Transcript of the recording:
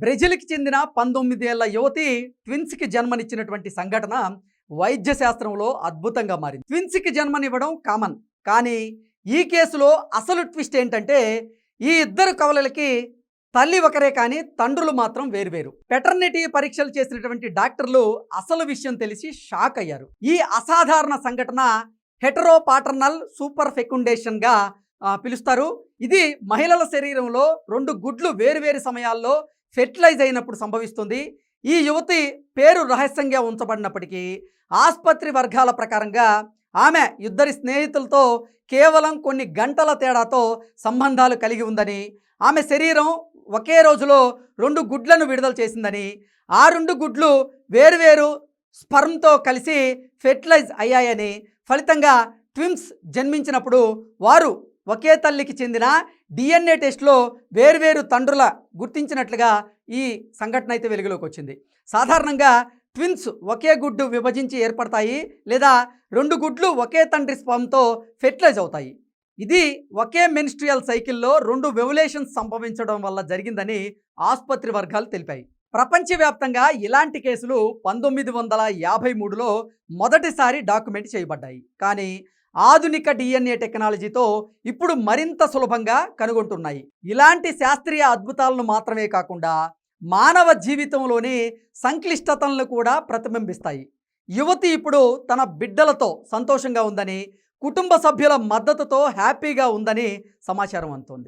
బ్రెజిల్కి చెందిన 19 ఏళ్ల యువతి ట్విన్స్కి జన్మనిచ్చినటువంటి సంఘటన వైద్య శాస్త్రంలో అద్భుతంగా మారింది. ట్విన్స్కి జన్మనివ్వడం కామన్, కానీ ఈ కేసులో అసలు ట్విస్ట్ ఏంటంటే ఈ ఇద్దరు కవలలకి తల్లి ఒకరే కానీ తండ్రులు మాత్రం వేరువేరు. పెటర్నిటీ పరీక్షలు చేసినటువంటి డాక్టర్లు అసలు విషయం తెలిసి షాక్ అయ్యారు. ఈ అసాధారణ సంఘటన హెటరోపాటర్నల్ సూపర్ ఫెకుండేషన్గా పిలుస్తారు. ఇది మహిళల శరీరంలో 2 గుడ్లు వేరువేరు సమయాల్లో ఫెర్టిలైజ్ అయినప్పుడు సంభవిస్తుంది. ఈ యువతి పేరు రహస్యంగా ఉంచబడినప్పటికీ ఆసుపత్రి వర్గాల ప్రకారంగా ఆమె ఇద్దరి స్నేహితులతో కేవలం కొన్ని గంటల తేడాతో సంబంధాలు కలిగి ఉందని, ఆమె శరీరం ఒకే రోజులో 2 గుడ్లను విడుదల చేసిందని, ఆ 2 గుడ్లు వేరువేరు స్పర్మ్తో కలిసి ఫెర్టిలైజ్ అయ్యాయని, ఫలితంగా ట్విన్స్ జన్మించినప్పుడు వారు ఒకే తల్లికి చెందిన DNA టెస్ట్లో వేర్వేరు తండ్రుల గుర్తించినట్లుగా ఈ సంఘటన అయితే వెలుగులోకి వచ్చింది. సాధారణంగా ట్విన్స్ ఒకే గుడ్డు విభజించి ఏర్పడతాయి, లేదా 2 గుడ్లు ఒకే తండ్రి స్పర్మ్తో ఫెర్టిలైజ్ అవుతాయి. ఇది ఒకే మెన్స్ట్రుయల్ సైకిల్లో 2 వెవులేషన్స్ సంభవించడం వల్ల జరిగిందని ఆసుపత్రి వర్గాలు తెలిపాయి. ప్రపంచవ్యాప్తంగా ఇలాంటి కేసులు 1953లో మొదటిసారి డాక్యుమెంట్ చేయబడ్డాయి. కానీ ఆధునిక DNA టెక్నాలజీతో ఇప్పుడు మరింత సులభంగా కనుగొంటున్నాయి. ఇలాంటి శాస్త్రీయ అద్భుతాలను మాత్రమే కాకుండా మానవ జీవితంలోని సంక్లిష్టతలను కూడా ప్రతిబింబిస్తాయి. యువతి ఇప్పుడు తన బిడ్డలతో సంతోషంగా ఉందని, కుటుంబ సభ్యుల మద్దతుతో హ్యాపీగా ఉందని సమాచారం అందుతోంది.